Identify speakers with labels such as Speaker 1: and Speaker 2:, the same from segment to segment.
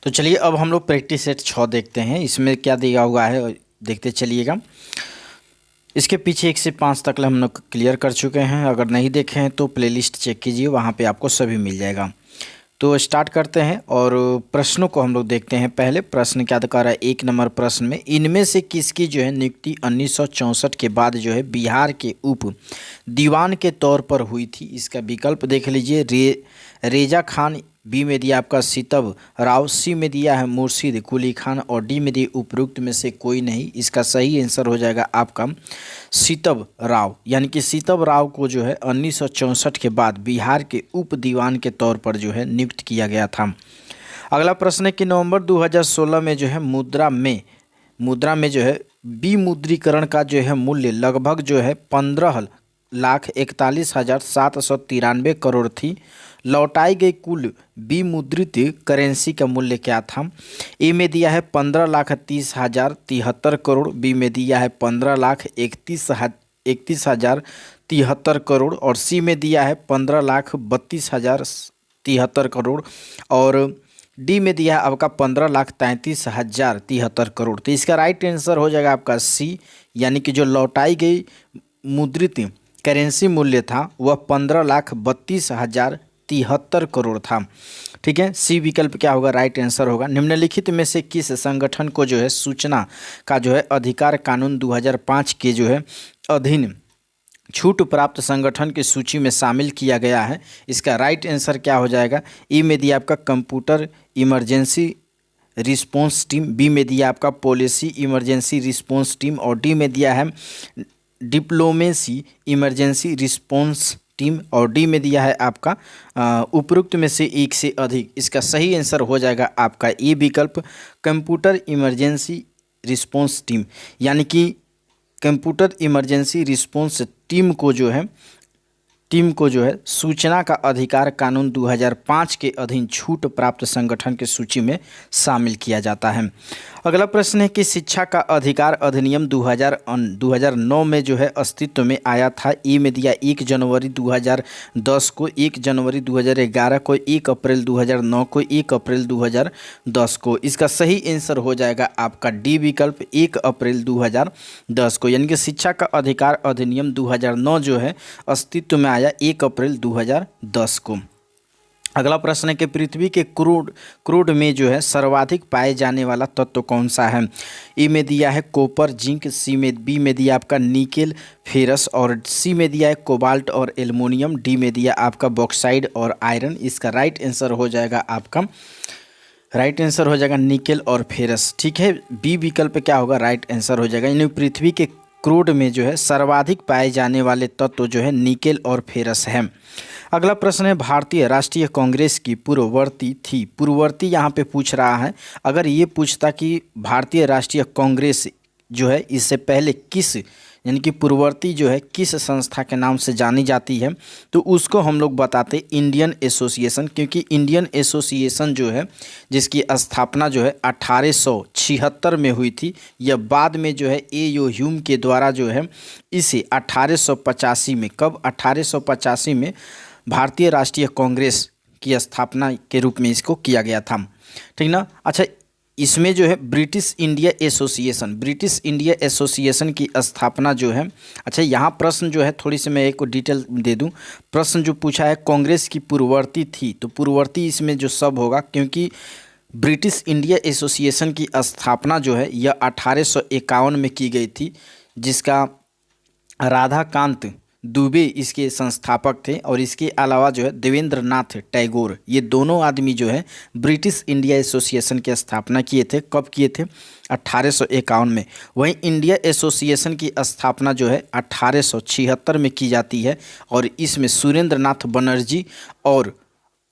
Speaker 1: तो चलिए अब हम लोग प्रैक्टिस सेट 6 देखते हैं, इसमें क्या दिया हुआ है देखते चलिएगा। इसके पीछे 1 से 5 तक हम लोग क्लियर कर चुके हैं। अगर नहीं देखे हैं तो प्लेलिस्ट चेक कीजिए, वहाँ पे आपको सभी मिल जाएगा। तो स्टार्ट करते हैं और प्रश्नों को हम लोग देखते हैं। पहले प्रश्न क्या कर रहा है, 1 नंबर प्रश्न में इनमें से किसकी जो है नियुक्ति 1964 के बाद जो है बिहार के उप दीवान के तौर पर हुई थी। इसका विकल्प देख लीजिए, रेजा खान, बी में दिया आपका सितब राव, सी में दिया है मुर्शिद कुली खान और डी में दिया उपरोक्त में से कोई नहीं। इसका सही आंसर हो जाएगा आपका सितब राव, यानी कि सितब राव को जो है 1964 के बाद बिहार के उप दीवान के तौर पर जो है नियुक्त किया गया था। अगला प्रश्न है कि नवंबर 2016 में जो है मुद्रा में जो है विमुद्रीकरण का जो है मूल्य लगभग जो है 15,41,793 करोड़ थी। लौटाई गई कुल विमुद्रित करेंसी का मूल्य क्या था? ए में दिया है 15,30,73 करोड़, बी में दिया है 15,31,73 करोड़ और सी में दिया है 15,32,73 करोड़ और डी में दिया है आपका 15,33,73 करोड़। तो इसका राइट आंसर हो जाएगा आपका सी, यानी कि जो लौटाई गई मुद्रित करेंसी मूल्य था वह 15,32,73 करोड़ था। ठीक है, सी विकल्प क्या होगा, राइट आंसर होगा। निम्नलिखित में से किस संगठन को जो है सूचना का जो है अधिकार कानून 2005 के जो है अधीन छूट प्राप्त संगठन की सूची में शामिल किया गया है? इसका राइट आंसर क्या हो जाएगा? ई में दिया आपका computer emergency response team, B में दिया आपका पॉलिसी इमरजेंसी रिस्पॉन्स टीम और डी में दिया है डिप्लोमेसी इमरजेंसी रिस्पॉन्स टीम और डी में दिया है आपका उपरोक्त में से एक से अधिक। इसका सही आंसर हो जाएगा आपका ए विकल्प कंप्यूटर इमरजेंसी रिस्पॉन्स टीम, यानी कि कंप्यूटर इमरजेंसी रिस्पॉन्स टीम को जो है सूचना का अधिकार कानून 2005 के अधीन छूट प्राप्त संगठन की सूची में शामिल किया जाता है। अगला प्रश्न है कि शिक्षा का अधिकार अधिनियम 2009 में जो है अस्तित्व में आया था। ई में दिया 1 जनवरी 2010 को, 1 जनवरी 2011 को, 1 अप्रैल 2009 को, 1 अप्रैल 2010 को। इसका सही आंसर हो जाएगा आपका डी विकल्प 1 अप्रैल 2010 को, यानी कि शिक्षा का अधिकार अधिनियम 2009 जो है अस्तित्व में आया 1 अप्रैल 2010 को। अगला प्रश्न है कि पृथ्वी के क्रूड में जो है सर्वाधिक पाए जाने वाला तत्व कौन सा है? ए में दिया है कॉपर जिंक, बी में दिया आपका निकेल फेरस और सी में दिया है कोबाल्ट और एल्युमिनियम, डी में दिया आपका बॉक्साइड और आयरन। इसका राइट आंसर हो जाएगा निकेल और फेरस। ठीक है, बी विकल्प क्या होगा, राइट आंसर हो जाएगा। यानी पृथ्वी के क्रूड में जो है सर्वाधिक पाए जाने वाले तत्व जो है निकेल और फेरस है। अगला प्रश्न है भारतीय राष्ट्रीय कांग्रेस की पूर्ववर्ती यहाँ पे पूछ रहा है। अगर ये पूछता कि भारतीय राष्ट्रीय कांग्रेस जो है इससे पहले किस, यानी कि पूर्ववर्ती जो है किस संस्था के नाम से जानी जाती है, तो उसको हम लोग बताते इंडियन एसोसिएशन, क्योंकि इंडियन एसोसिएशन जो है जिसकी स्थापना जो है 1876 में हुई थी। यह बाद में जो है ए.ओ. ह्यूम के द्वारा जो है इसे 1885 में, कब 1885 में भारतीय राष्ट्रीय कांग्रेस की स्थापना के रूप में इसको किया गया था। ठीक ना। अच्छा, इसमें जो है ब्रिटिश इंडिया एसोसिएशन की स्थापना जो है, अच्छा यहाँ प्रश्न जो है थोड़ी सी मैं एक को डिटेल दे दूं। प्रश्न जो पूछा है कांग्रेस की पूर्ववर्ती थी, तो पूर्ववर्ती इसमें जो सब होगा, क्योंकि ब्रिटिश इंडिया एसोसिएशन की स्थापना जो है यह 1851 में की गई थी, जिसका राधाकांत दुबे इसके संस्थापक थे और इसके अलावा जो है देवेंद्र नाथ टैगोर, ये दोनों आदमी जो है ब्रिटिश इंडिया एसोसिएशन की स्थापना किए थे। कब किए थे? 1851 में। वहीं इंडिया एसोसिएशन की स्थापना जो है 1876 में की जाती है और इसमें सुरेंद्र नाथ बनर्जी और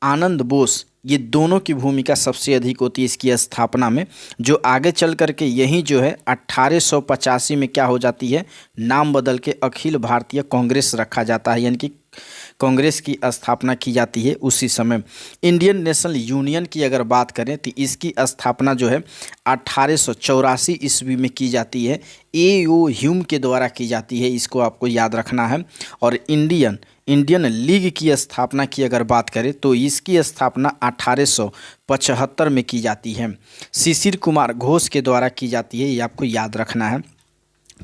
Speaker 1: आनंद बोस, ये दोनों की भूमिका सबसे अधिक होती है इसकी स्थापना में, जो आगे चल करके यही जो है 1885 में क्या हो जाती है, नाम बदल के अखिल भारतीय कांग्रेस रखा जाता है, यानी कि कांग्रेस की स्थापना की जाती है उसी समय। इंडियन नेशनल यूनियन की अगर बात करें तो इसकी स्थापना जो है 1884 ईस्वी में की जाती है। ए.ओ. ह्यूम के द्वारा की जाती है, इसको आपको याद रखना है। और इंडियन लीग की स्थापना की अगर बात करें तो इसकी स्थापना 1875 में की जाती है। शिशिर कुमार घोष के द्वारा की जाती है, ये आपको याद रखना है।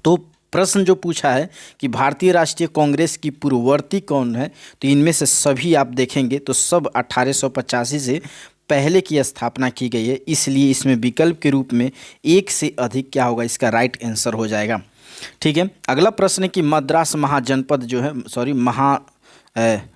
Speaker 1: तो प्रश्न जो पूछा है कि भारतीय राष्ट्रीय कांग्रेस की पूर्ववर्ती कौन है, तो इनमें से सभी आप देखेंगे तो सब 1885 से पहले की स्थापना की गई है, इसलिए इसमें विकल्प के रूप में एक से अधिक क्या होगा, इसका राइट आंसर हो जाएगा। ठीक है, अगला प्रश्न है कि मद्रास महाजनपद जो है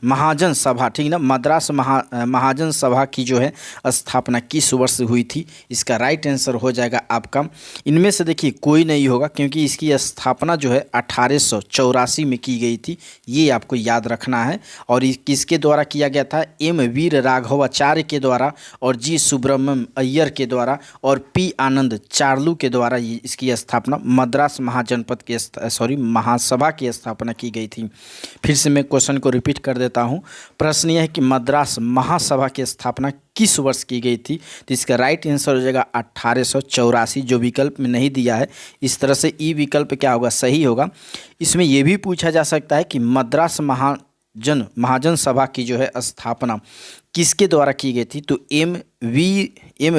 Speaker 1: महाजन सभा, ठीक ना, मद्रास महाजन सभा की जो है स्थापना किस वर्ष हुई थी, इसका राइट आंसर हो जाएगा आपका। इनमें से देखिए कोई नहीं होगा क्योंकि इसकी स्थापना जो है 1884 में की गई थी, ये आपको याद रखना है। और किसके द्वारा किया गया था, एम वीर राघवाचार्य के द्वारा और जी सुब्रमण्यम अय्यर के द्वारा और पी आनंद चार्लू के द्वारा इसकी स्थापना मद्रास महाजनपद के महासभा की स्थापना की गई थी। फिर से मैं क्वेश्चन को रिपीट कर देता हूं। प्रश्न यह है कि मद्रास महासभा की स्थापना किस वर्ष की गई थी, तो इसका राइट आंसर हो जाएगा 1884, जो विकल्प में नहीं दिया है। इस तरह से ई विकल्प क्या होगा, सही होगा। इसमें यह भी पूछा जा सकता है कि मद्रास महाजन सभा की जो है स्थापना किसके द्वारा की गई थी, तो एम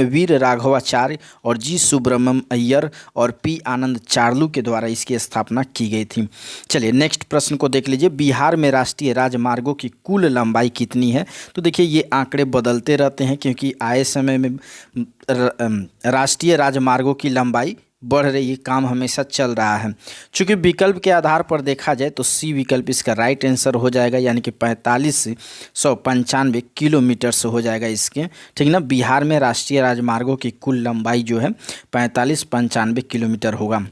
Speaker 1: वीर राघवाचार्य और जी सुब्रमण्यम अय्यर और पी आनंद चार्लू के द्वारा इसकी स्थापना की गई थी। चलिए नेक्स्ट प्रश्न को देख लीजिए। बिहार में राष्ट्रीय राजमार्गों की कुल लंबाई कितनी है, तो देखिए ये आंकड़े बदलते रहते हैं क्योंकि आए समय में राष्ट्रीय राजमार्गों की लंबाई बढ़ रही है, काम हमेशा चल रहा है। चूँकि विकल्प के आधार पर देखा जाए तो सी विकल्प इसका राइट आंसर हो जाएगा, यानी कि 4595 किलोमीटर से हो जाएगा इसके, ठीक ना। बिहार में राष्ट्रीय राजमार्गों की कुल लंबाई जो है 4595 किलोमीटर होगा।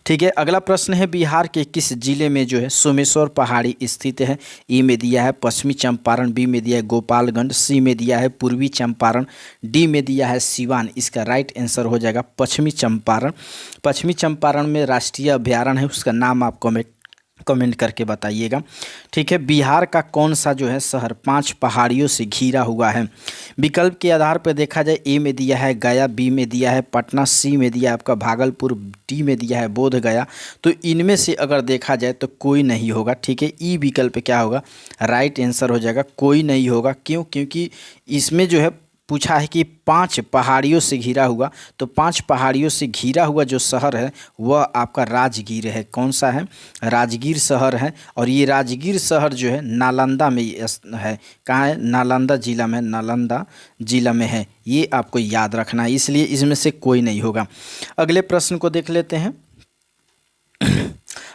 Speaker 1: ठीक है, अगला प्रश्न है बिहार के किस जिले में जो है सोमेश्वर पहाड़ी स्थित है। ए में दिया है पश्चिमी चंपारण, बी में दिया है गोपालगंज, सी में दिया है पूर्वी चंपारण, डी में दिया है सिवान। इसका राइट आंसर हो जाएगा पश्चिमी चंपारण। पश्चिमी चंपारण में राष्ट्रीय अभयारण्य है, उसका नाम आप कमेंट करके बताइएगा। ठीक है, बिहार का कौन सा जो है शहर 5 पहाड़ियों से घिरा हुआ है। विकल्प के आधार पर देखा जाए ए में दिया है गया, बी में दिया है पटना, सी में दिया है आपका भागलपुर, डी में दिया है बोध गया। तो इनमें से अगर देखा जाए तो कोई नहीं होगा। ठीक है, ई विकल्प क्या होगा, राइट आंसर हो जाएगा कोई नहीं होगा। क्यों, क्योंकि इसमें जो है पूछा है कि 5 पहाड़ियों से घिरा हुआ, तो 5 पहाड़ियों से घिरा हुआ जो शहर है वह आपका राजगीर है। कौन सा है, राजगीर शहर है। और ये राजगीर शहर जो है नालंदा में है। कहाँ है, नालंदा जिला में, नालंदा जिला में है, ये आपको याद रखना है, इसलिए इसमें से कोई नहीं होगा। अगले प्रश्न को देख लेते हैं।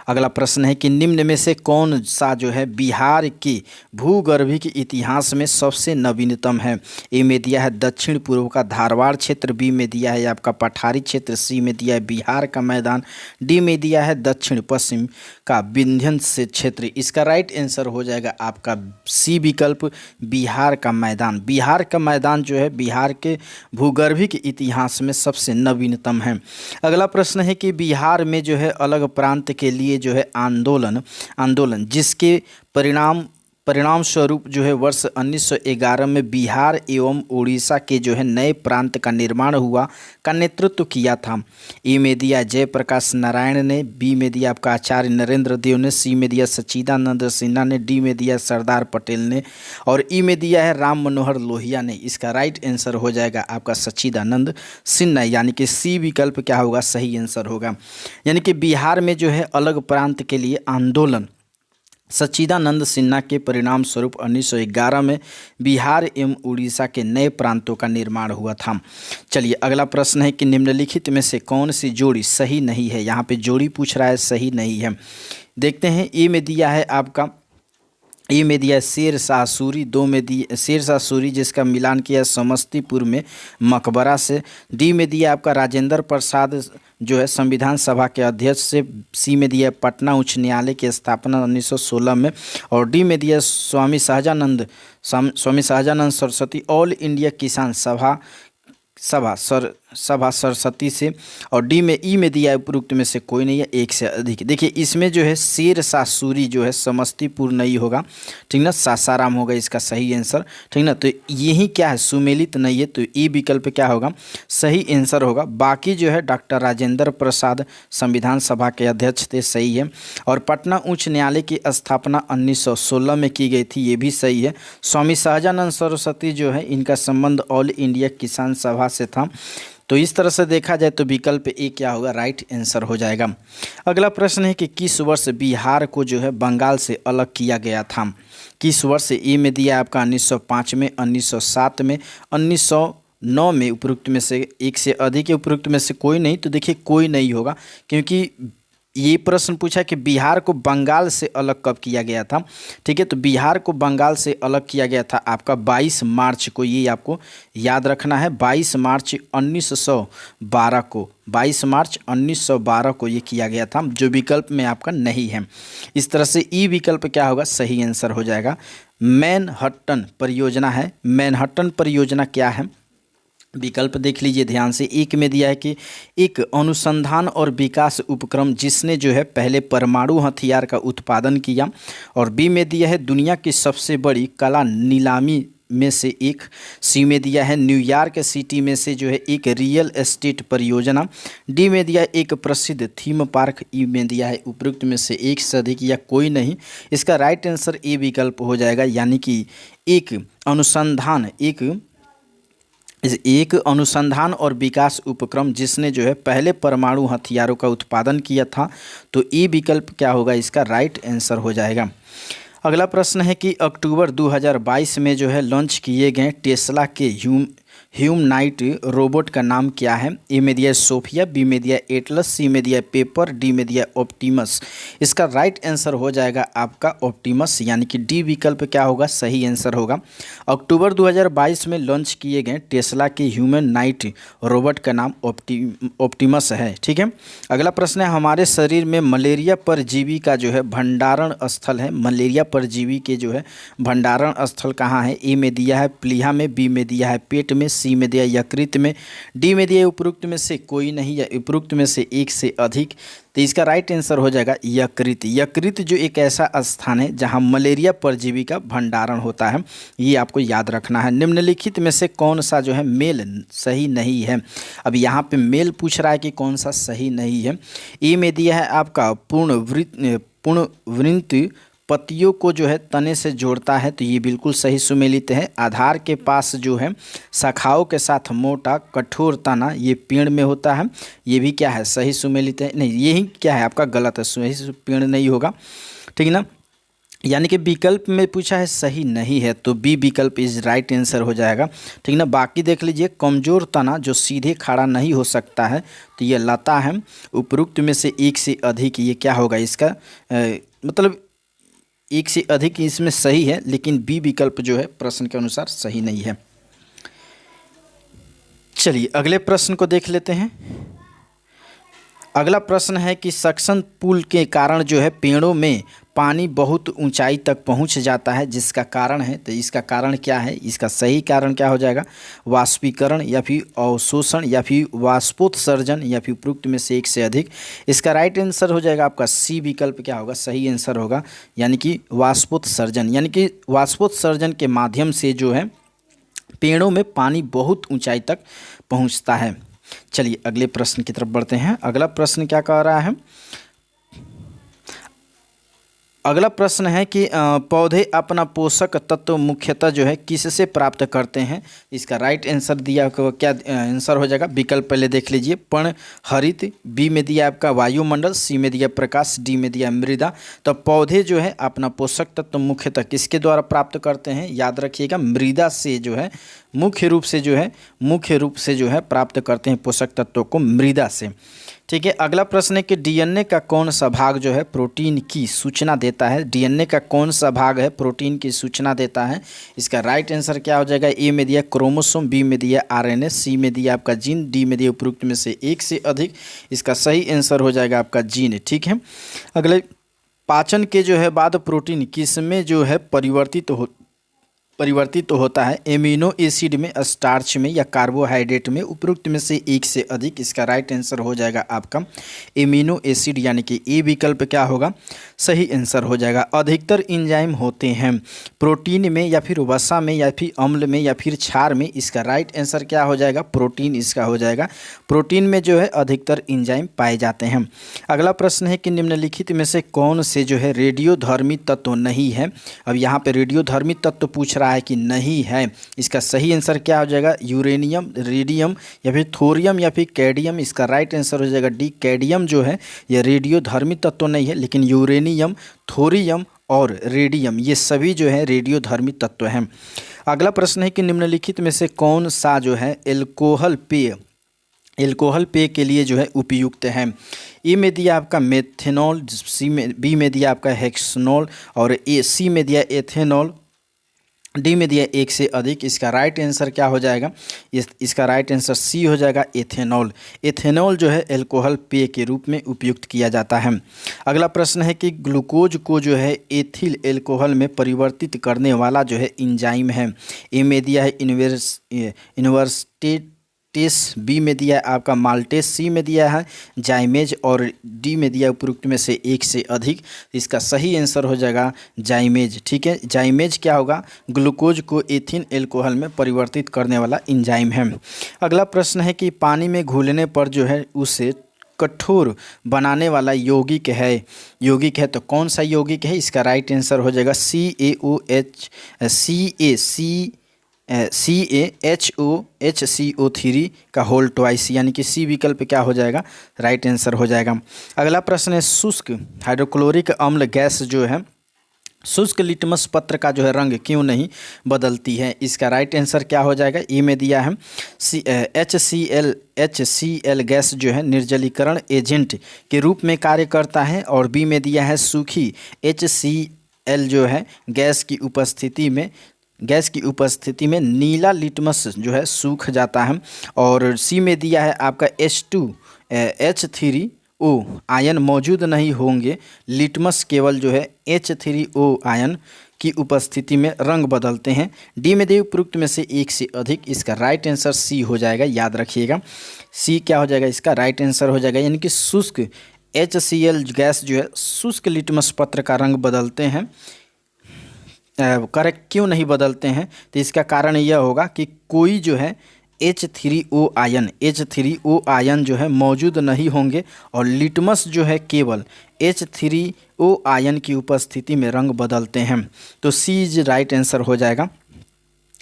Speaker 1: अगला प्रश्न है कि निम्न में से कौन सा जो है बिहार के भूगर्भिक इतिहास में सबसे नवीनतम है। ए में दिया है दक्षिण पूर्व का धारवाड़ क्षेत्र, बी में दिया है आपका पठारी क्षेत्र, सी में दिया है बिहार का मैदान, डी में दिया है दक्षिण पश्चिम का विंध्य से क्षेत्र। इसका राइट आंसर हो जाएगा आपका सी विकल्प, बिहार का मैदान। बिहार का मैदान जो है बिहार के भूगर्भिक इतिहास में सबसे नवीनतम है। अगला प्रश्न है कि बिहार में जो है अलग प्रांत के लिए जो है आंदोलन जिसके परिणाम स्वरूप जो है वर्ष 1911 में बिहार एवं उड़ीसा के जो है नए प्रांत का निर्माण हुआ, का नेतृत्व किया था। ए में दिया जयप्रकाश नारायण ने, बी में दिया आपका आचार्य नरेंद्र देव ने, सी में दिया सच्चिदानंद सिन्हा ने, डी में दिया सरदार पटेल ने और ई में दिया है राम मनोहर लोहिया ने। इसका राइट आंसर हो जाएगा आपका सच्चिदानंद सिन्हा, यानी कि सी विकल्प क्या होगा, सही आंसर होगा। यानी कि बिहार में जो है अलग प्रांत के लिए आंदोलन सच्चिदानंद सिन्हा के परिणाम स्वरूप 1911 में बिहार एवं उड़ीसा के नए प्रांतों का निर्माण हुआ था। चलिए अगला प्रश्न है कि निम्नलिखित में से कौन सी जोड़ी सही नहीं है। यहाँ पे जोड़ी पूछ रहा है, सही नहीं है। देखते हैं, ए में दिया है आपका, ए में दिया है शेर शाह सूरी, दो में दिया शेर शाह सूरी जिसका मिलान किया समस्तीपुर में मकबरा से, डी में दिया आपका राजेंद्र प्रसाद जो है संविधान सभा के अध्यक्ष से, सी में दिया पटना उच्च न्यायालय की स्थापना 1916 में और डी में दिया स्वामी सहजानंद सरस्वती ऑल इंडिया किसान सभा सभा सरस्वती से, और डी में ई में दिया है उपरोक्त में से कोई नहीं है, एक से अधिक। देखिए इसमें जो है शेर शाह सूरी जो है समस्तीपुर नहीं होगा, ठीक ना, सासाराम होगा इसका सही आंसर, ठीक ना। तो यही क्या है, सुमेलित नहीं है, तो ई विकल्प क्या होगा, सही आंसर होगा। बाकी जो है डॉक्टर राजेंद्र प्रसाद संविधान सभा के अध्यक्ष थे, सही है। और पटना उच्च न्यायालय की स्थापना 1916 में की गई थी, ये भी सही है। स्वामी सहजानंद सरस्वती जो है इनका संबंध ऑल इंडिया किसान सभा से था। तो इस तरह से देखा जाए तो विकल्प ए क्या होगा, राइट आंसर हो जाएगा। अगला प्रश्न है कि किस वर्ष बिहार को जो है बंगाल से अलग किया गया था। किस वर्ष, ए में दिया आपका 1905 में, 1907 में, 1909 में, उपरोक्त में से एक से अधिक है, उपरोक्त में से कोई नहीं। तो देखिए कोई नहीं होगा, क्योंकि ये प्रश्न पूछा कि बिहार को बंगाल से अलग कब किया गया था। ठीक है, तो बिहार को बंगाल से अलग किया गया था आपका 22 मार्च को, ये आपको याद रखना है। 22 मार्च 1912 को, 22 मार्च 1912 को ये किया गया था, जो विकल्प में आपका नहीं है। इस तरह से ई विकल्प क्या होगा, सही आंसर हो जाएगा। मैनहट्टन परियोजना है। मैनहट्टन परियोजना क्या है, विकल्प देख लीजिए ध्यान से। एक में दिया है कि एक अनुसंधान और विकास उपक्रम जिसने जो है पहले परमाणु हथियार का उत्पादन किया। और बी में दिया है दुनिया की सबसे बड़ी कला नीलामी में से एक। सी में दिया है न्यूयॉर्क सिटी में से जो है एक रियल एस्टेट परियोजना। डी में दिया है एक प्रसिद्ध थीम पार्क। ई में दिया है उपरोक्त में से एक से अधिक या कोई नहीं। इसका राइट आंसर ए विकल्प हो जाएगा, यानी कि एक अनुसंधान और विकास उपक्रम जिसने जो है पहले परमाणु हथियारों का उत्पादन किया था। तो ई विकल्प क्या होगा, इसका राइट आंसर हो जाएगा। अगला प्रश्न है कि अक्टूबर 2022 में जो है लॉन्च किए गए टेस्ला के ह्यूमनाइट रोबोट का नाम क्या है। ए में दिया सोफिया, बी में दिया एटलस, सी में दिया पेपर, डी में दिया ऑप्टिमस। इसका राइट आंसर हो जाएगा आपका ऑप्टिमस, यानी कि डी विकल्प क्या होगा, सही आंसर होगा। अक्टूबर 2022 में लॉन्च किए गए टेस्ला के ह्यूमनाइट रोबोट का नाम ऑप्टिमस है। ठीक है, अगला प्रश्न है हमारे शरीर में मलेरिया परजीवी का जो है भंडारण स्थल है। मलेरिया परजीवी के जो है भंडारण स्थल कहाँ है। ए में दिया है प्लीहा में, बी में दिया है पेट में, सी में दिया यकृत में, डी में दिया उपरोक्त में से कोई नहीं या उपरोक्त में से एक से अधिक। तो इसका राइट आंसर हो जाएगा यकृत। यकृत जो एक ऐसा स्थान है जहां मलेरिया परजीवी का भंडारण होता है, ये आपको याद रखना है। निम्नलिखित में से कौन सा जो है मेल सही नहीं है। अब यहाँ पे मेल पूछ रहा है कि कौन सा सही नहीं है। ए में दिया है आपका पूर्णवृंत पत्तियों को जो है तने से जोड़ता है, तो ये बिल्कुल सही सुमेलित है। आधार के पास जो है शाखाओं के साथ मोटा कठोर तना ये पेड़ में होता है, ये भी क्या है, सही सुमेलित है। नहीं, यही क्या है आपका गलत है, सही पेड़ नहीं होगा, ठीक है ना। यानी कि विकल्प में पूछा है सही नहीं है, तो बी विकल्प इज राइट आंसर हो जाएगा, ठीक ना। बाकी देख लीजिए कमज़ोर तना जो सीधे खड़ा नहीं हो सकता है, तो ये लता है। उपरोक्त में से एक से अधिक, ये क्या होगा इसका मतलब एक से अधिक इसमें सही है, लेकिन बी विकल्प जो है प्रश्न के अनुसार सही नहीं है। चलिए अगले प्रश्न को देख लेते हैं। अगला प्रश्न है कि सक्शन पुल के कारण जो है पेड़ों में पानी बहुत ऊंचाई तक पहुंच जाता है, जिसका कारण है, तो इसका कारण क्या है। इसका सही कारण क्या हो जाएगा, वाष्पीकरण या फिर अवशोषण या फिर वाष्पोत्सर्जन या फिर उपरोक्त में से एक से अधिक। इसका राइट आंसर हो जाएगा आपका सी विकल्प क्या होगा, सही आंसर होगा, यानी कि वाष्पोत्सर्जन। यानी कि वाष्पोत्सर्जन के माध्यम से जो है पेड़ों में पानी बहुत ऊंचाई तक पहुंचता है। चलिए अगले प्रश्न की तरफ बढ़ते हैं। अगला प्रश्न क्या कह रहा है, अगला प्रश्न है कि पौधे अपना पोषक तत्व मुख्यतः जो है किससे प्राप्त करते हैं। इसका राइट आंसर दिया क्या आंसर हो जाएगा, विकल्प पहले देख लीजिए। पर्णहरित, बी में दिया आपका वायुमंडल, सी में दिया प्रकाश, डी में दिया मृदा। तो पौधे जो है अपना पोषक तत्व मुख्यतः किसके द्वारा प्राप्त करते हैं, याद रखिएगा मृदा से जो है मुख्य रूप से जो है प्राप्त करते हैं पोषक तत्वों को मृदा से। ठीक है, अगला प्रश्न है कि डीएनए का कौन सा भाग जो है प्रोटीन की सूचना देता है। डीएनए का कौन सा भाग है प्रोटीन की सूचना देता है। इसका राइट आंसर क्या हो जाएगा, ए में दिया क्रोमोसोम, बी में दिया आरएनए, सी में दिया आपका जीन, डी में दिया उपरोक्त में से एक से अधिक। इसका सही आंसर हो जाएगा आपका जीन। ठीक है, अगले पाचन के जो है बाद प्रोटीन किस में जो है परिवर्तित परिवर्तित तो होता है एमिनो एसिड में, स्टार्च में या कार्बोहाइड्रेट में। उपरोक्त में से एक से अधिक, इसका राइट आंसर हो जाएगा आपका एमिनो एसिड, यानी कि ए विकल्प क्या होगा, सही आंसर हो जाएगा। अधिकतर एंजाइम होते हैं प्रोटीन में या फिर वसा में या फिर अम्ल में या फिर क्षार में, इसका राइट आंसर क्या हो जाएगा, प्रोटीन इसका हो जाएगा। प्रोटीन में जो है अधिकतर एंजाइम पाए जाते हैं। अगला प्रश्न है कि निम्नलिखित में से कौन से जो है रेडियोधर्मी तत्व नहीं है। अब यहाँ पे रेडियोधर्मी तत्व पूछ रहा है कि नहीं है, इसका सही आंसर क्या हो जाएगा, यूरेनियम, रेडियम या फिर थोरियम या फिर कैडियम। इसका राइट आंसर हो जाएगा डी, कैडियम जो है यह रेडियोधर्मी तत्व नहीं है, लेकिन यूरेनियम, थोरियम और रेडियम ये सभी जो है रेडियोधर्मी तत्व हैं। अगला प्रश्न है कि निम्नलिखित में से कौन सा जो है एल्कोहल पेय के लिए जो है उपयुक्त है। ए में दिया आपका मेथेनॉल, बी में दिया आपका हेक्सनॉल और सी में दिया एथेनॉल, डी में दिया एक से अधिक। इसका राइट आंसर क्या हो जाएगा, इसका राइट आंसर सी हो जाएगा एथेनॉल। एथेनॉल जो है एल्कोहल पेय के रूप में उपयुक्त किया जाता है। अगला प्रश्न है कि ग्लूकोज को जो है एथिल एल्कोहल में परिवर्तित करने वाला जो है एंजाइम है। ए में दिया है इन्वर्टेटेस, बी में दिया है आपका माल्टेस, सी में दिया है जाइमेज और डी में दिया उपरोक्त में से एक से अधिक। इसका सही आंसर हो जाएगा जाइमेज। ठीक है, जाइमेज क्या होगा, ग्लूकोज को एथिल एल्कोहल में परिवर्तित करने वाला एंजाइम है। अगला प्रश्न है कि पानी में घुलने पर जो है उसे कठोर बनाने वाला यौगिक है। यौगिक है तो कौन सा यौगिक है, इसका राइट आंसर हो जाएगा CaHCO3 का होल ट्वाइस, यानी कि सी विकल्प क्या हो जाएगा, राइट आंसर हो जाएगा। अगला प्रश्न है शुष्क हाइड्रोक्लोरिक अम्ल गैस जो है शुष्क लिटमस पत्र का जो है रंग क्यों नहीं बदलती है। इसका राइट आंसर क्या हो जाएगा, ए में दिया है HCl गैस जो है निर्जलीकरण एजेंट के रूप में कार्य करता है और बी में दिया है सूखी HCl जो है गैस की उपस्थिति में नीला लिटमस जो है सूख जाता है और सी में दिया है आपका H3O आयन मौजूद नहीं होंगे, लिटमस केवल जो है H3O आयन की उपस्थिति में रंग बदलते हैं। डी में दिए उपरोक्त में से एक से अधिक, इसका राइट आंसर सी हो जाएगा, याद रखिएगा सी क्या हो जाएगा, इसका राइट आंसर हो जाएगा, यानी कि शुष्क HCl गैस जो है शुष्क लिटमस पत्र का रंग बदलते हैं। करेक्ट क्यों नहीं बदलते हैं, तो इसका कारण यह होगा कि कोई जो है H3O आयन जो है मौजूद नहीं होंगे और लिटमस जो है केवल H3O आयन की उपस्थिति में रंग बदलते हैं, तो सी इज राइट आंसर हो जाएगा।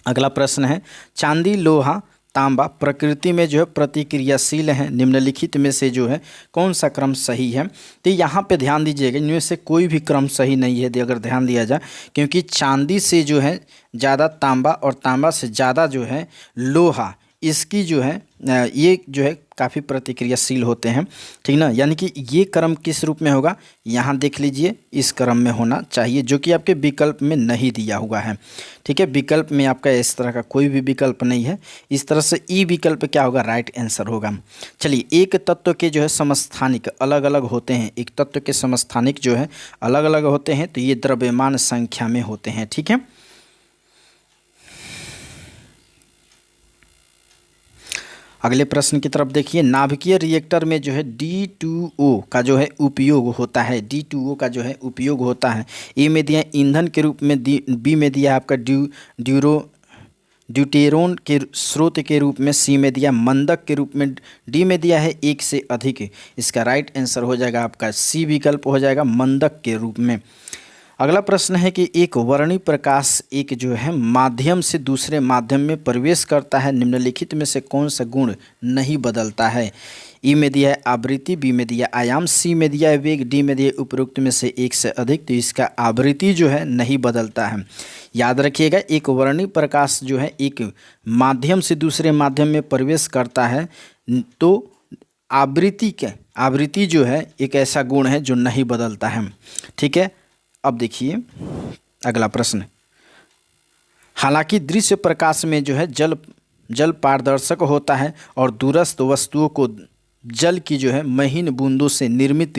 Speaker 1: अगला प्रश्न है चांदी, लोहा, तांबा प्रकृति में जो है प्रतिक्रियाशील है, निम्नलिखित में से जो है कौन सा क्रम सही है। तो यहाँ पे ध्यान दीजिएगा, इनमें से कोई भी क्रम सही नहीं है अगर ध्यान दिया जाए, क्योंकि चांदी से जो है ज़्यादा तांबा और तांबा से ज़्यादा जो है लोहा, इसकी जो है ये जो है काफ़ी प्रतिक्रियाशील होते हैं, ठीक ना। यानी कि ये क्रम किस रूप में होगा, यहाँ देख लीजिए इस क्रम में होना चाहिए, जो कि आपके विकल्प में नहीं दिया हुआ है। ठीक है, विकल्प में आपका इस तरह का कोई भी विकल्प नहीं है, इस तरह से ई विकल्प क्या होगा, राइट आंसर होगा। चलिए, एक तत्व के जो है समस्थानिक अलग अलग होते हैं, एक तत्व के समस्थानिक जो है अलग अलग होते हैं, तो ये द्रव्यमान संख्या में होते हैं। ठीक है, अगले प्रश्न की तरफ देखिए, नाभिकीय रिएक्टर में जो है D2O का जो है उपयोग होता है, D2O का जो है उपयोग होता है। ए में दिया ईंधन के रूप में, बी में दिया आपका ड्यूटेरोन के स्रोत के रूप में, सी में दिया मंदक के रूप में, डी में दिया है एक से अधिक। इसका राइट आंसर हो जाएगा आपका सी विकल्प हो जाएगा, मंदक के रूप में। अगला प्रश्न है कि एक वर्णी प्रकाश एक जो है माध्यम से दूसरे माध्यम में प्रवेश करता है, निम्नलिखित में से कौन सा गुण नहीं बदलता है। ई में दिया है आवृत्ति, बी में दिया आयाम, सी में दिया है वेग, डी में दिया उपरोक्त में से एक से अधिक। तो इसका आवृत्ति जो है नहीं बदलता है। याद रखिएगा, एक वर्णी प्रकाश जो है एक माध्यम से दूसरे माध्यम में प्रवेश करता है, तो आवृत्ति जो है एक ऐसा गुण है जो नहीं बदलता है। ठीक है, अब देखिए अगला प्रश्न, हालांकि दृश्य प्रकाश में जो है जल पारदर्शक होता है और दूरस्थ वस्तुओं को जल की जो है महीन बूंदों से निर्मित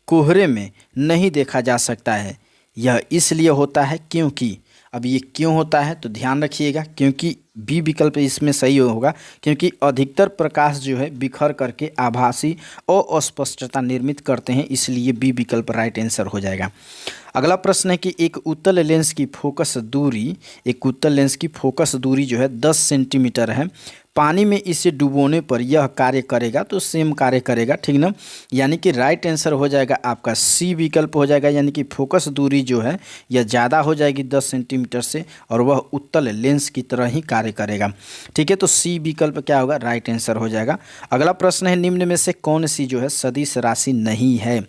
Speaker 1: कोहरे में नहीं देखा जा सकता है। यह इसलिए होता है क्योंकि अब ये क्यों होता है तो ध्यान रखिएगा, क्योंकि बी विकल्प इसमें सही होगा, क्योंकि अधिकतर प्रकाश जो है बिखर करके आभासी और अस्पष्टता निर्मित करते हैं, इसलिए बी विकल्प राइट आंसर हो जाएगा। अगला प्रश्न है कि एक उत्तल लेंस की फोकस दूरी जो है 10 सेंटीमीटर है। पानी में इसे डुबोने पर यह कार्य करेगा, तो सेम कार्य करेगा, ठीक ना। यानी कि राइट आंसर हो जाएगा आपका सी विकल्प हो जाएगा, यानी कि फोकस दूरी जो है यह ज़्यादा हो जाएगी 10 सेंटीमीटर से, और वह उत्तल लेंस की तरह ही कार्य करेगा, ठीक है। तो सी विकल्प क्या होगा, राइट आंसर हो जाएगा। अगला प्रश्न है निम्न में से कौन सी जो है सदिश राशि नहीं है।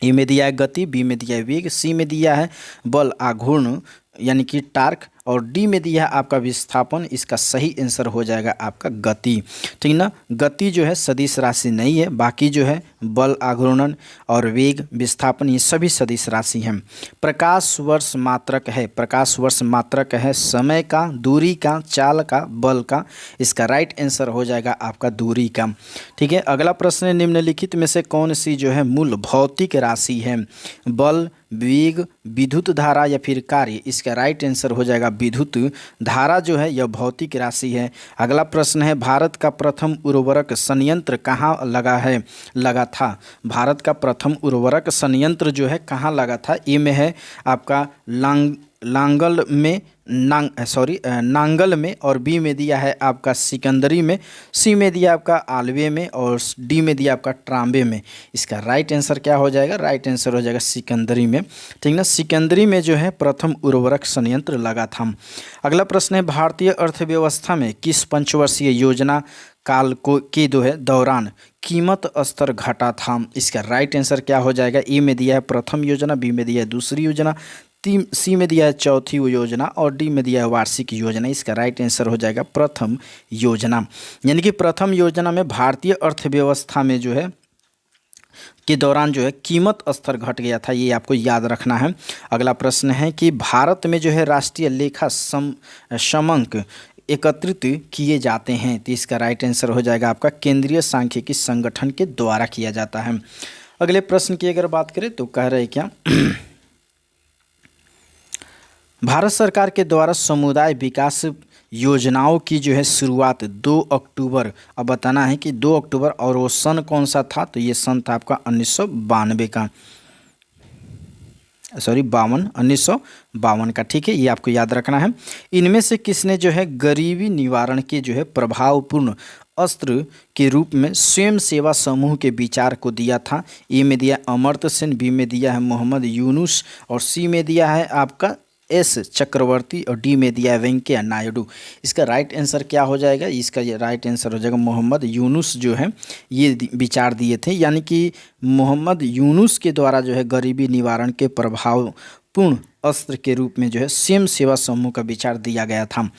Speaker 1: ए में दिया है गति, बी में दिया है वेग, सी में दिया है बल आघूर्ण यानी कि टार्क, और डी में दिया है आपका विस्थापन। इसका सही आंसर हो जाएगा आपका गति, ठीक ना। गति जो है सदिश राशि नहीं है, बाकी जो है बल आघूर्णन और वेग विस्थापन ये सभी सदिश राशि हैं। प्रकाश वर्ष मात्रक है, प्रकाश वर्ष मात्रक है समय का, दूरी का, चाल का, बल का। इसका राइट आंसर हो जाएगा आपका दूरी का, ठीक है। अगला प्रश्न है निम्नलिखित में से कौन सी जो है मूल भौतिक राशि है। बल, वेग, विद्युत धारा या फिर कार्य। इसका राइट आंसर हो जाएगा विद्युत धारा जो है यह भौतिक राशि है। अगला प्रश्न है भारत का प्रथम उर्वरक संयंत्र कहाँ लगा था। भारत का प्रथम उर्वरक संयंत्र जो है कहाँ लगा था। ए में है आपका नांगल में, और बी में दिया है आपका सिकंदरी में, सी में दिया आपका आलवे में, और डी में दिया आपका ट्राम्बे में। इसका राइट आंसर क्या हो जाएगा, राइट आंसर हो जाएगा सिकंदरी में, ठीक ना। सिकंदरी में जो है प्रथम उर्वरक संयंत्र लगा था। अगला प्रश्न है भारतीय अर्थव्यवस्था में किस पंचवर्षीय योजना काल के दौरान कीमत स्तर घटा था। इसका राइट आंसर क्या हो जाएगा। ए में दिया है प्रथम योजना, बी में दिया है दूसरी योजना, सी में दिया है चौथी योजना, और डी में दिया है वार्षिक योजना। इसका राइट आंसर हो जाएगा प्रथम योजना। यानी कि प्रथम योजना में भारतीय अर्थव्यवस्था में जो है के दौरान जो है कीमत स्तर घट गया था, ये आपको याद रखना है। अगला प्रश्न है कि भारत में जो है राष्ट्रीय लेखा समंक एकत्रित किए जाते हैं, तो इसका राइट आंसर हो जाएगा आपका केंद्रीय सांख्यिकी संगठन के द्वारा किया जाता है। अगले प्रश्न की अगर बात करें तो कह रहे क्या भारत सरकार के द्वारा समुदाय विकास योजनाओं की जो है शुरुआत 2 अक्टूबर, अब बताना है कि 2 अक्टूबर, और वो सन कौन सा था, तो ये सन था आपका 1952 का, 1952 का, ठीक है। ये आपको याद रखना है। इनमें से किसने जो है गरीबी निवारण के जो है प्रभावपूर्ण अस्त्र के रूप में स्वयं सेवा समूह के विचार को दिया था। ए में दिया अमर्त्य सेन, बी में दिया है मोहम्मद यूनुस, और सी में दिया है आपका एस चक्रवर्ती, और डी में दिया है वेंकैया नायडू। इसका राइट आंसर क्या हो जाएगा, इसका ये राइट आंसर हो जाएगा मोहम्मद यूनुस जो है ये विचार दिए थे, यानी कि मोहम्मद यूनुस के द्वारा जो है गरीबी निवारण के प्रभावपूर्ण अस्त्र के रूप में जो है स्वयं सेवा समूह का विचार दिया गया था।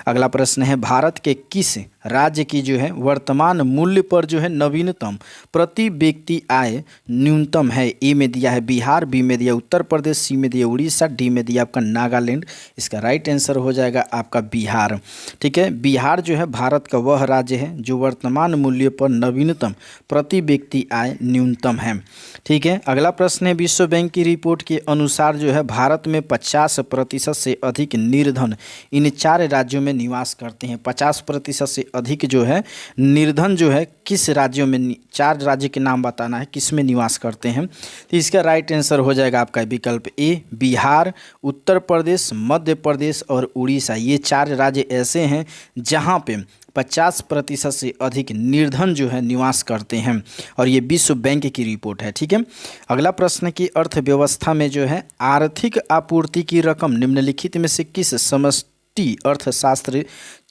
Speaker 1: अगला प्रश्न है भारत के किस राज्य की जो है वर्तमान मूल्य पर जो है नवीनतम प्रति व्यक्ति आय न्यूनतम है। ए में दिया है बिहार, बी में दिया उत्तर प्रदेश, सी में दिया उड़ीसा, डी में दिया आपका नागालैंड। इसका राइट आंसर हो जाएगा आपका बिहार, ठीक है। बिहार जो है भारत का वह राज्य है जो वर्तमान मूल्य पर नवीनतम प्रति व्यक्ति आय न्यूनतम है, ठीक है। अगला प्रश्न है विश्व बैंक की रिपोर्ट के अनुसार जो है भारत में 50% से अधिक निर्धन इन 4 राज्यों में निवास करते हैं। 50% से अधिक जो है निर्धन जो है किस राज्यों में, 4 राज्य के नाम बताना है किस में निवास करते हैं। तो इसका राइट आंसर हो जाएगा आपका विकल्प ए बिहार, उत्तर प्रदेश, मध्य प्रदेश और उड़ीसा। ये 4 राज्य ऐसे हैं जहाँ पे 50% से अधिक निर्धन जो है निवास करते हैं, और ये विश्व बैंक की रिपोर्ट है, ठीक है। अगला प्रश्न की अर्थव्यवस्था में जो है आर्थिक आपूर्ति की रकम निम्नलिखित में से किस समष्टि अर्थशास्त्र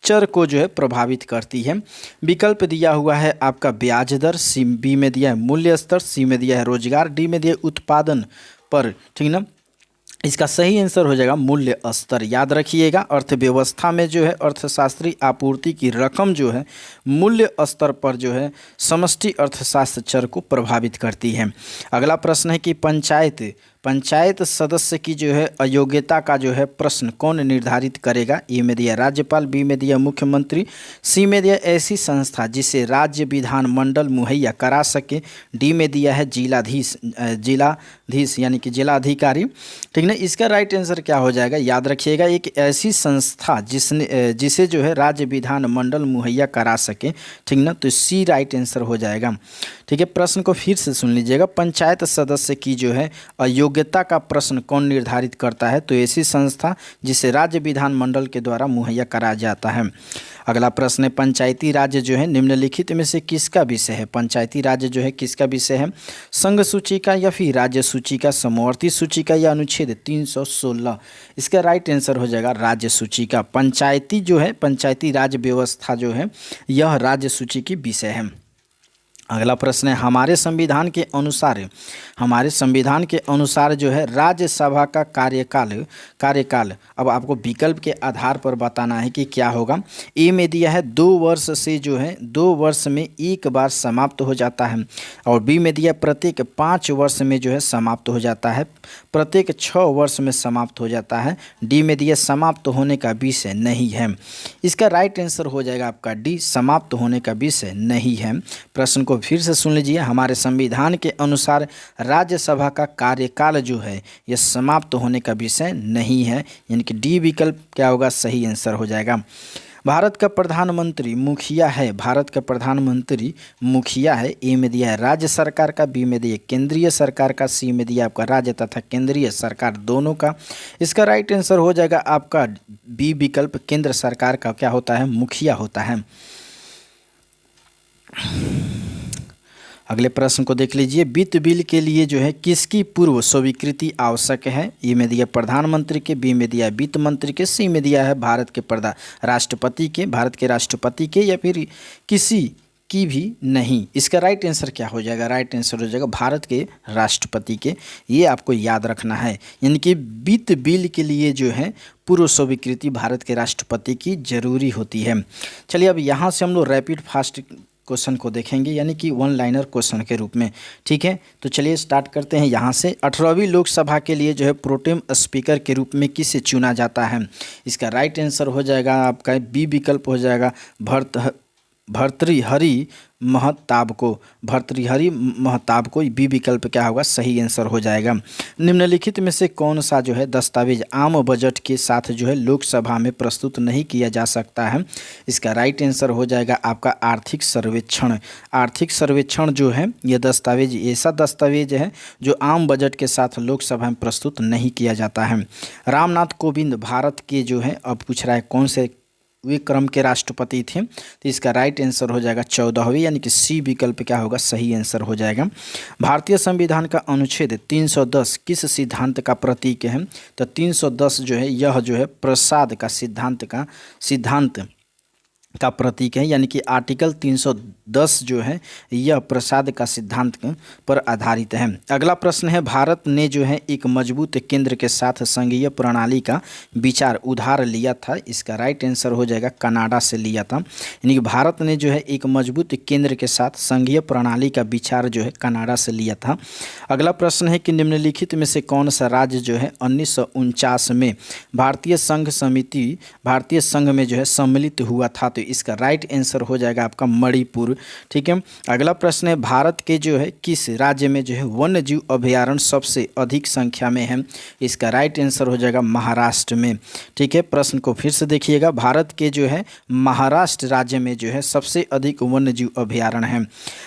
Speaker 1: चर को जो है प्रभावित करती है। विकल्प दिया हुआ है आपका ब्याज दर, सी बी में दिया है मूल्य स्तर, सी में दिया है रोजगार, डी में दिया है उत्पादन पर, ठीक ना। इसका सही आंसर हो जाएगा मूल्य स्तर। याद रखिएगा अर्थव्यवस्था में जो है अर्थशास्त्री आपूर्ति की रकम जो है मूल्य स्तर पर जो है समष्टि अर्थशास्त्र चर को प्रभावित करती है। अगला प्रश्न है कि पंचायत पंचायत सदस्य की जो है अयोग्यता का जो है प्रश्न कौन निर्धारित करेगा? ए में दिया राज्यपाल, बी में दिया मुख्यमंत्री, सी में दिया ऐसी संस्था जिसे राज्य विधानमंडल मुहैया करा सके, डी में दिया है जिलाधीश यानी कि जिलाधिकारी। ठीक ना, इसका राइट आंसर क्या हो जाएगा? याद रखिएगा, एक ऐसी संस्था जिसे जो है राज्य विधानमंडल मुहैया करा सके। ठीक ना, तो सी राइट आंसर हो जाएगा। ठीक है, प्रश्न को फिर से सुन लीजिएगा। पंचायत सदस्य की जो है अयोग्यता का प्रश्न कौन निर्धारित करता है? तो ऐसी संस्था जिसे राज्य विधानमंडल के द्वारा मुहैया कराया जाता है। अगला प्रश्न है, पंचायती राज जो है निम्नलिखित में से किसका विषय है? पंचायती राज जो है किसका विषय है? संघ सूची का या फिर राज्य सूची का, समवर्ती सूची का या अनुच्छेद 316? इसका राइट आंसर हो जाएगा राज्य सूची का। पंचायती जो है, पंचायती राज व्यवस्था जो है यह राज्य सूची की विषय है। अगला प्रश्न है, हमारे संविधान के अनुसार जो है राज्यसभा का कार्यकाल अब आपको विकल्प के आधार पर बताना है कि क्या होगा। ए में दिया है 2 वर्ष से जो है 2 वर्ष में एक बार समाप्त हो जाता है, और बी में दिया प्रत्येक 5 वर्ष में जो है समाप्त हो जाता है, प्रत्येक 6 वर्ष में समाप्त हो जाता है, डी में दिया समाप्त होने का विषय नहीं है। इसका राइट आंसर हो जाएगा आपका डी, समाप्त होने का विषय नहीं है। प्रश्न को फिर से सुन लीजिए, हमारे संविधान के अनुसार राज्यसभा का कार्यकाल जो है यह समाप्त होने का विषय नहीं है, यानी कि डी विकल्प क्या होगा? सही आंसर हो जाएगा। भारत का प्रधानमंत्री मुखिया है, भारत का प्रधानमंत्री मुखिया है। ए में दिया है राज्य सरकार का, बी में दिया केंद्रीय सरकार का, सी में दिया आपका राज्य तथा केंद्रीय सरकार दोनों का। इसका राइट आंसर हो जाएगा आपका बी विकल्प, केंद्र सरकार का क्या होता है? मुखिया होता है। अगले प्रश्न को देख लीजिए, वित्त बिल के लिए जो है किसकी पूर्व स्वीकृति आवश्यक है? ए में दिया प्रधानमंत्री के, बी में दिया वित्त मंत्री के, सी में दिया है भारत के भारत के राष्ट्रपति के, या फिर किसी की भी नहीं। इसका राइट आंसर क्या हो जाएगा? राइट आंसर हो जाएगा भारत के राष्ट्रपति के। ये आपको याद रखना है, यानी कि वित्त बिल के लिए जो है पूर्व स्वीकृति भारत के राष्ट्रपति की जरूरी होती है। चलिए अब यहाँ से हम लोग रैपिड फास्ट क्वेश्चन को देखेंगे, यानी कि 1 लाइनर क्वेश्चन के रूप में। ठीक है, तो चलिए स्टार्ट करते हैं यहाँ से। 18वीं लोकसभा के लिए जो है प्रोटेम स्पीकर के रूप में किसे चुना जाता है? इसका राइट आंसर हो जाएगा आपका बी विकल्प हो जाएगा भर्तृहरि महताब को। बी विकल्प क्या होगा? सही आंसर हो जाएगा। निम्नलिखित में से कौन सा जो है दस्तावेज आम बजट के साथ जो है लोकसभा में प्रस्तुत नहीं किया जा सकता है? इसका राइट आंसर हो जाएगा आपका आर्थिक सर्वेक्षण। आर्थिक सर्वेक्षण जो है यह दस्तावेज ऐसा दस्तावेज है जो आम बजट के साथ लोकसभा में प्रस्तुत नहीं किया जाता है। रामनाथ कोविंद भारत के जो है, अब पूछ रहा है कौन से वे क्रम के राष्ट्रपति थे? तो इसका राइट आंसर हो जाएगा 14वें, यानी कि सी विकल्प क्या होगा? सही आंसर हो जाएगा। भारतीय संविधान का अनुच्छेद 310 किस सिद्धांत का प्रतीक है? तो 310 जो है यह जो है प्रसाद का सिद्धांत का प्रतीक है, यानी कि आर्टिकल 310 जो है यह प्रसाद का सिद्धांत पर आधारित है। अगला प्रश्न है, भारत ने जो है एक मजबूत केंद्र के साथ संघीय प्रणाली का विचार उधार लिया था। इसका राइट आंसर हो जाएगा कनाडा से लिया था, यानी कि भारत ने जो है एक मजबूत केंद्र के साथ संघीय प्रणाली का विचार जो है कनाडा से लिया था। अगला प्रश्न है कि निम्नलिखित में से कौन सा राज्य जो है 1949 में भारतीय संघ में जो है सम्मिलित हुआ था? तो इसका राइट आंसर हो जाएगा आपका मणिपुर। ठीक है, अगला प्रश्न है, भारत के जो है किस राज्य में जो है वन्य जीव अभयारण्य सबसे अधिक संख्या में है? इसका राइट आंसर हो जाएगा महाराष्ट्र में। ठीक है, प्रश्न को फिर से देखिएगा, भारत के जो है महाराष्ट्र राज्य में जो है सबसे अधिक वन्य जीव अभयारण्य है।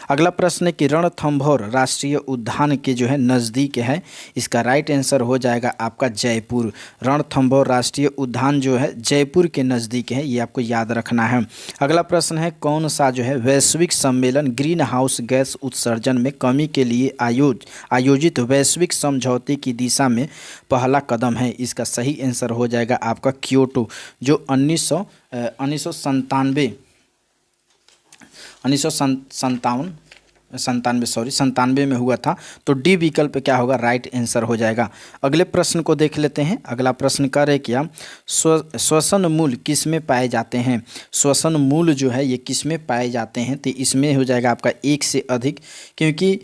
Speaker 1: अगला प्रश्न है कि रणथंभौर राष्ट्रीय उद्यान के जो है नज़दीक है? इसका राइट आंसर हो जाएगा आपका जयपुर। रणथंभौर राष्ट्रीय उद्यान जो है जयपुर के नज़दीक है, ये आपको याद रखना है। अगला प्रश्न है, कौन सा जो है वैश्विक सम्मेलन ग्रीन हाउस गैस उत्सर्जन में कमी के लिए आयोजित वैश्विक समझौते की दिशा में पहला कदम है? इसका सही आंसर हो जाएगा आपका क्योटो, जो 1997 में हुआ था। तो डी विकल्प क्या होगा? राइट आंसर हो जाएगा। अगले प्रश्न को देख लेते हैं। अगला प्रश्न करे क्या, श्वसन मूल किस में पाए जाते हैं? श्वसन मूल जो है ये किस में पाए जाते हैं? तो इसमें हो जाएगा आपका एक से अधिक, क्योंकि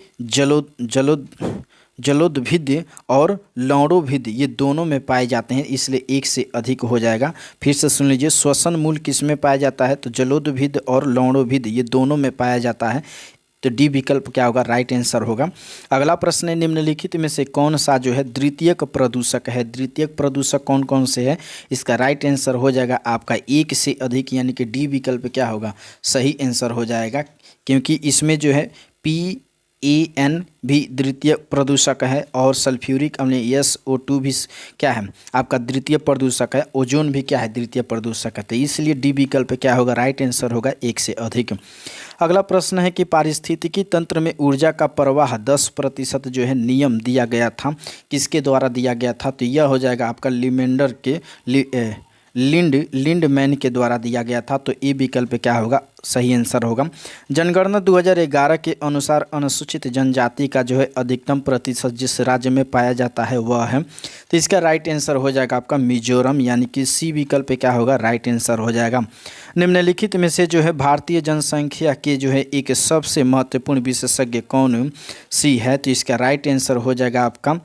Speaker 1: जलोदभिद और लौणोभिद ये दोनों में पाए जाते हैं, इसलिए एक से अधिक हो जाएगा। फिर से सुन लीजिए, श्वसन मूल किस में पाया जाता है, तो जलोदभिद और लौणोभिद ये दोनों में पाया जाता है, तो डी विकल्प क्या होगा, राइट आंसर होगा। अगला प्रश्न है, निम्नलिखित में से कौन सा जो है द्वितीयक प्रदूषक है। द्वितीयक प्रदूषक कौन कौन से है, इसका राइट आंसर हो जाएगा आपका एक से अधिक, यानी कि डी विकल्प क्या होगा, सही आंसर हो जाएगा, क्योंकि इसमें जो है PAN भी द्वितीय प्रदूषक है और सल्फ्यूरिक अम्ल SO2 भी क्या है आपका द्वितीय प्रदूषक है, ओजोन भी क्या है द्वितीय प्रदूषक है, तो इसलिए डी विकल्प क्या होगा, राइट आंसर होगा एक से अधिक। अगला प्रश्न है कि पारिस्थितिकी तंत्र में ऊर्जा का प्रवाह 10% जो है नियम दिया गया था, किसके द्वारा दिया गया था, तो यह हो जाएगा आपका लिमेंडर के लिंडमैन के द्वारा दिया गया था, तो ए विकल्प क्या होगा, सही आंसर होगा। जनगणना 2011 के अनुसार अनुसूचित जनजाति का जो है अधिकतम प्रतिशत जिस राज्य में पाया जाता है वह है, तो इसका राइट आंसर हो जाएगा आपका मिजोरम, यानी कि सी विकल्प क्या होगा, राइट आंसर हो जाएगा। निम्नलिखित में से जो है भारतीय जनसंख्या के जो है एक सबसे महत्वपूर्ण विशेषज्ञ कौन सी है, तो इसका राइट आंसर हो जाएगा आपका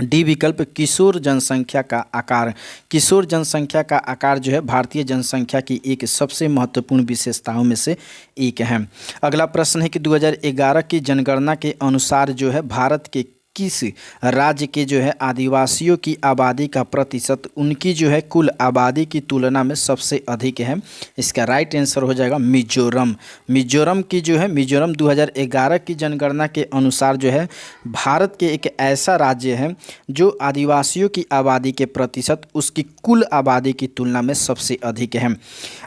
Speaker 1: डी विकल्प किशोर जनसंख्या का आकार। किशोर जनसंख्या का आकार जो है भारतीय जनसंख्या की एक सबसे महत्वपूर्ण विशेषताओं में से एक है। अगला प्रश्न है कि 2011 की जनगणना के अनुसार जो है भारत के किस राज्य के जो है आदिवासियों की आबादी का प्रतिशत उनकी जो है कुल आबादी की तुलना में सबसे अधिक है, इसका राइट आंसर हो जाएगा मिजोरम। मिजोरम की जो है मिजोरम 2011 की जनगणना के अनुसार जो है भारत के एक ऐसा राज्य है जो आदिवासियों की आबादी के प्रतिशत उसकी कुल आबादी की तुलना में सबसे अधिक है।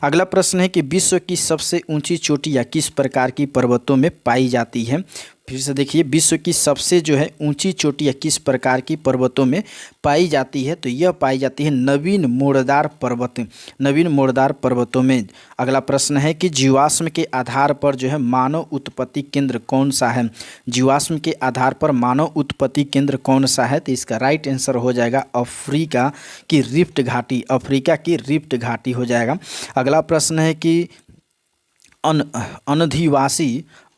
Speaker 1: अगला प्रश्न है कि विश्व की सबसे ऊंची चोटियाँ किस प्रकार की पर्वतों में पाई जाती है। फिर से देखिए, विश्व की सबसे जो है ऊंची चोटियाँ किस प्रकार की पर्वतों में पाई जाती है, तो यह पाई जाती है नवीन मोड़दार पर्वत, नवीन मोड़दार पर्वतों में। अगला प्रश्न है कि जीवाश्म के आधार पर जो है मानव उत्पत्ति केंद्र कौन सा है। जीवाश्म के आधार पर मानव उत्पत्ति केंद्र कौन सा है, तो इसका राइट आंसर हो जाएगा अफ्रीका की रिफ्ट घाटी, अफ्रीका की रिफ्ट घाटी हो जाएगा। अगला प्रश्न है कि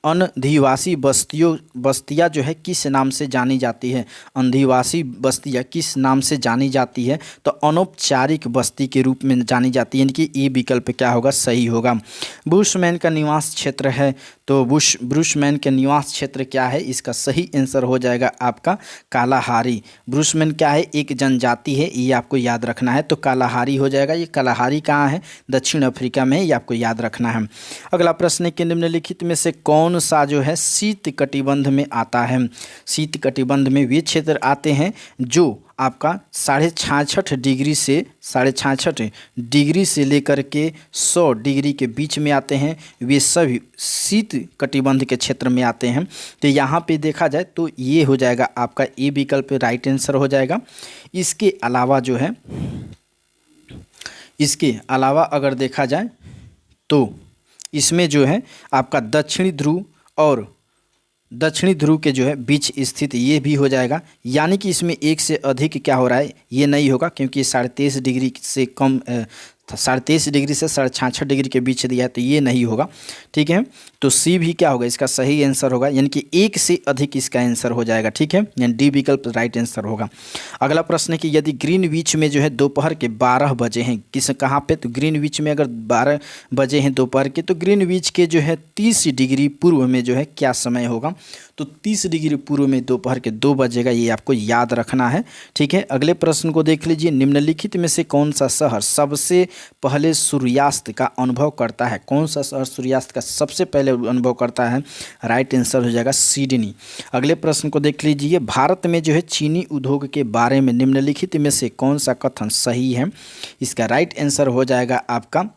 Speaker 1: अनधिवासी बस्तियाँ जो है किस नाम से जानी जाती है। अनधिवासी बस्तियाँ किस नाम से जानी जाती है, तो अनौपचारिक बस्ती के रूप में जानी जाती है, यानी कि ये विकल्प क्या होगा, सही होगा। बुशमैन का निवास क्षेत्र है, तो बुशमैन के निवास क्षेत्र क्या है, इसका सही आंसर हो जाएगा आपका कालाहारी। बुशमैन क्या है, एक जनजाति है, ये आपको याद रखना है, तो कालाहारी हो जाएगा। ये कालाहारी कहाँ है, दक्षिण अफ्रीका में है, ये आपको याद रखना है। अगला प्रश्न है कि निम्नलिखित में से कौन सा जो है शीत कटिबंध में आता है। शीत कटिबंध में वे क्षेत्र आते हैं जो आपका 66.5 डिग्री से लेकर के 100 डिग्री के बीच में आते हैं, वे सभी शीत कटिबंध के क्षेत्र में आते हैं। तो यहाँ पे देखा जाए तो ये हो जाएगा आपका ए विकल्प राइट आंसर हो जाएगा। इसके अलावा जो है, इसके अलावा अगर देखा जाए तो इसमें जो है आपका दक्षिणी ध्रुव के जो है बीच स्थित ये भी हो जाएगा, यानी कि इसमें एक से अधिक क्या हो रहा है, ये नहीं होगा, क्योंकि 23.5 डिग्री से कम 23.5 डिग्री से 66.5 डिग्री के बीच दिया है, तो ये नहीं होगा, ठीक है। तो सी भी क्या होगा, इसका सही आंसर होगा, यानी कि एक से अधिक इसका आंसर हो जाएगा, ठीक है, यानी डी विकल्प राइट आंसर होगा। अगला प्रश्न है कि यदि ग्रीनविच में जो है दोपहर के 12 बजे हैं, कहाँ पे, तो ग्रीनविच में अगर 12 बजे हैं दोपहर के, तो ग्रीनविच के जो है 30 डिग्री पूर्व में जो है क्या समय होगा, तो 30 डिग्री पूर्व में दोपहर के 2 बजेगा, ये आपको याद रखना है, ठीक है। अगले प्रश्न को देख लीजिए, निम्नलिखित में से कौन सा शहर सबसे पहले सूर्यास्त का अनुभव करता है। कौन सा शहर सूर्यास्त का सबसे पहले अनुभव करता है, राइट आंसर हो जाएगा सिडनी। अगले प्रश्न को देख लीजिए, भारत में जो है चीनी उद्योग के बारे में निम्नलिखित में से कौन सा कथन सही है, इसका राइट आंसर हो जाएगा आपका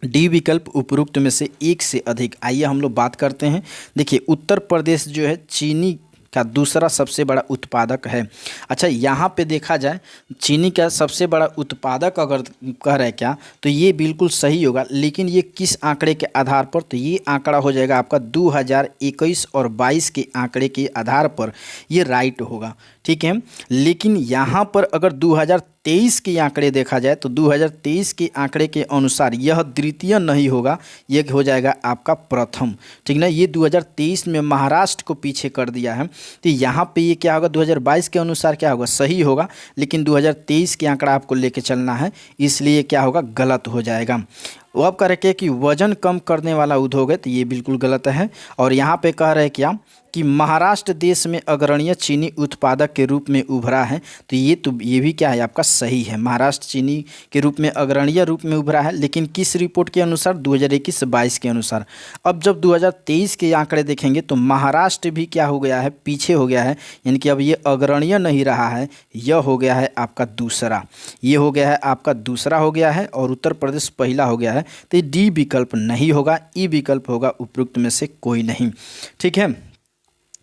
Speaker 1: डी विकल्प उपरोक्त में से एक से अधिक। आइए हम लोग बात करते हैं। देखिए, उत्तर प्रदेश जो है चीनी का दूसरा सबसे बड़ा उत्पादक है। अच्छा, यहाँ पे देखा जाए चीनी का सबसे बड़ा उत्पादक अगर कह रहे क्या, तो ये बिल्कुल सही होगा, लेकिन ये किस आंकड़े के आधार पर, तो ये आंकड़ा हो जाएगा आपका 2021 और 22 के आंकड़े के आधार पर ये राइट होगा, ठीक है। लेकिन यहाँ पर अगर 2023 के आंकड़े देखा जाए तो 2023 के आंकड़े के अनुसार यह द्वितीय नहीं होगा, ये हो जाएगा आपका प्रथम। ठीक ना, ये 2023 में महाराष्ट्र को पीछे कर दिया है। तो यहाँ पे ये क्या होगा, 2022 के अनुसार क्या होगा, सही होगा, लेकिन 2023 के आंकड़ा आपको लेके चलना है, इसलिए क्या होगा, गलत हो जाएगा। वो अब कह रहे कि वजन कम करने वाला उद्योग है, तो ये बिल्कुल गलत है। और यहाँ पे कह रहे क्या कि महाराष्ट्र देश में अग्रणीय चीनी उत्पादक के रूप में उभरा है, तो ये भी क्या है आपका सही है। महाराष्ट्र चीनी के रूप में अग्रणीय रूप में उभरा है, लेकिन किस रिपोर्ट के अनुसार, 2021-22 के अनुसार। अब जब 2023 के आंकड़े देखेंगे तो महाराष्ट्र भी क्या हो गया है, पीछे हो गया है, यानी कि अब ये अग्रणीय नहीं रहा है, यह हो गया है आपका दूसरा, ये हो गया है आपका दूसरा हो गया है, और उत्तर प्रदेश पहला हो गया है। तो डी विकल्प नहीं होगा, ई विकल्प होगा, उपयुक्त में से कोई नहीं। ठीक है,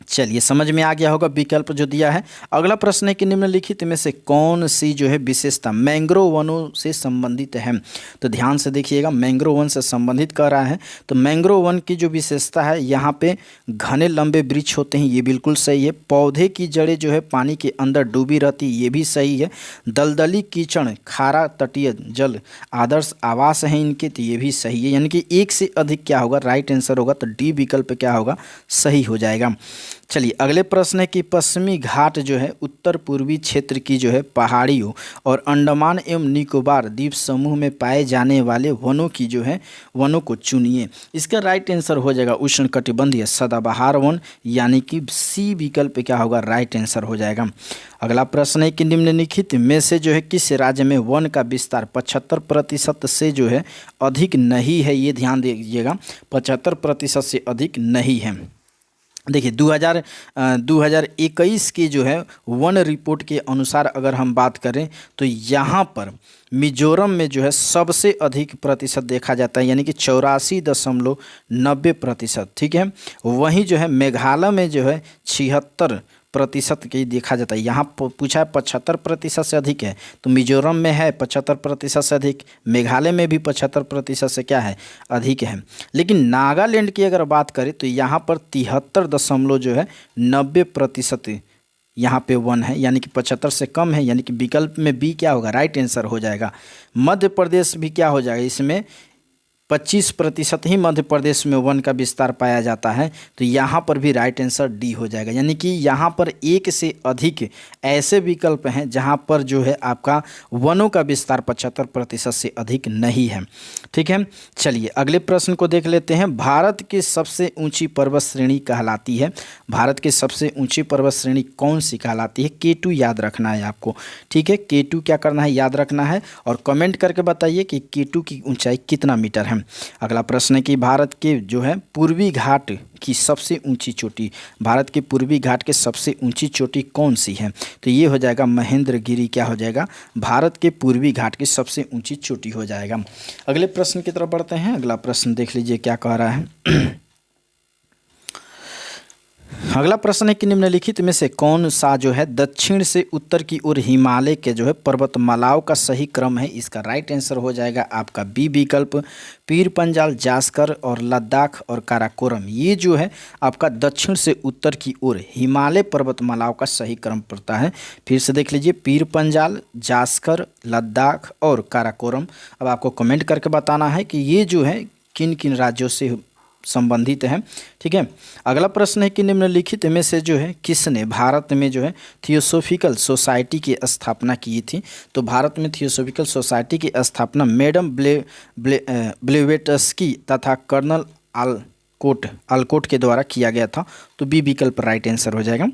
Speaker 1: चलिए समझ में आ गया होगा विकल्प जो दिया है। अगला प्रश्न है कि निम्नलिखित में से कौन सी जो है विशेषता मैंग्रोव वनों से संबंधित है। तो ध्यान से देखिएगा, मैंग्रोव वन से संबंधित कर रहा है, तो मैंग्रोव वन की जो विशेषता है, यहाँ पे घने लंबे वृक्ष होते हैं, ये बिल्कुल सही है। पौधे की जड़ें जो है पानी के अंदर डूबी रहती, ये भी सही है। दलदली कीचड़ खारा तटीय जल आदर्श आवास हैं इनके, तो ये भी सही है। यानी कि एक से अधिक क्या होगा, राइट आंसर होगा, तो डी विकल्प क्या होगा, सही हो जाएगा। चलिए अगले प्रश्न है कि पश्चिमी घाट जो है उत्तर पूर्वी क्षेत्र की जो है पहाड़ियों और अंडमान एवं निकोबार द्वीप समूह में पाए जाने वाले वनों की जो है वनों को चुनिए। इसका राइट आंसर हो जाएगा उष्णकटिबंधीय सदाबहार वन, यानी कि सी विकल्प क्या होगा, राइट आंसर हो जाएगा। अगला प्रश्न है कि निम्नलिखित में से जो है किस राज्य में वन का विस्तार 75% से जो है अधिक नहीं है, ये ध्यान दीजिएगा, 75% से अधिक नहीं है। देखिए 2021 की जो है वन रिपोर्ट के अनुसार अगर हम बात करें तो यहाँ पर मिजोरम में जो है सबसे अधिक प्रतिशत देखा जाता है, यानी कि 84.90%। ठीक है, वहीं जो है मेघालय में जो है 76% के देखा जाता है। यहाँ पूछा है 75% से अधिक है, तो मिजोरम में है 75% से अधिक, मेघालय में भी 75% से क्या है, अधिक है। लेकिन नागालैंड की अगर बात करें तो यहाँ पर 73.90% यहाँ पे वन है, यानी कि 75 से कम है, यानी कि विकल्प में बी क्या होगा, राइट आंसर हो जाएगा। मध्य प्रदेश भी क्या हो जाएगा, इसमें 25% ही मध्य प्रदेश में वन का विस्तार पाया जाता है, तो यहाँ पर भी राइट आंसर डी हो जाएगा। यानी कि यहाँ पर एक से अधिक ऐसे विकल्प हैं जहाँ पर जो है आपका वनों का विस्तार 75% से अधिक नहीं है। ठीक है, चलिए अगले प्रश्न को देख लेते हैं। भारत की सबसे ऊंची पर्वत श्रेणी कहलाती है, भारत की सबसे ऊंची पर्वत श्रेणी कौन सी कहलाती है, K2 याद रखना है आपको। ठीक है, K2 क्या करना है, याद रखना है, और कमेंट करके बताइए कि K2 की ऊंचाई कितना मीटर है। अगला प्रश्न है कि भारत के जो है पूर्वी घाट की सबसे ऊंची चोटी, भारत के पूर्वी घाट के सबसे ऊंची चोटी कौन सी है, तो ये हो जाएगा महेंद्रगिरी, क्या हो जाएगा, भारत के पूर्वी घाट की सबसे ऊंची चोटी हो जाएगा। अगले प्रश्न की तरफ बढ़ते हैं। अगला प्रश्न देख लीजिए क्या कह रहा है। अगला प्रश्न है कि निम्नलिखित में से कौन सा जो है दक्षिण से उत्तर की ओर हिमालय के जो है पर्वतमालाओं का सही क्रम है। इसका राइट आंसर हो जाएगा आपका बी विकल्प, पीर पंजाल, जास्कर और लद्दाख और काराकोरम। ये जो है आपका दक्षिण से उत्तर की ओर हिमालय पर्वतमालाओं का सही क्रम पड़ता है। फिर से देख लीजिए, पीर पंजाल, जास्कर, लद्दाख और काराकोरम। अब आपको कमेंट करके बताना है कि ये जो है किन किन राज्यों से संबंधित है। ठीक है, अगला प्रश्न है कि निम्नलिखित में से जो है किसने भारत में जो है थियोसॉफिकल सोसाइटी की स्थापना की थी। तो भारत में थियोसॉफिकल सोसाइटी की स्थापना मैडम ब्लेवेट्स्की तथा कर्नल आलकोट के द्वारा किया गया था, तो बी विकल्प राइट आंसर हो जाएगा।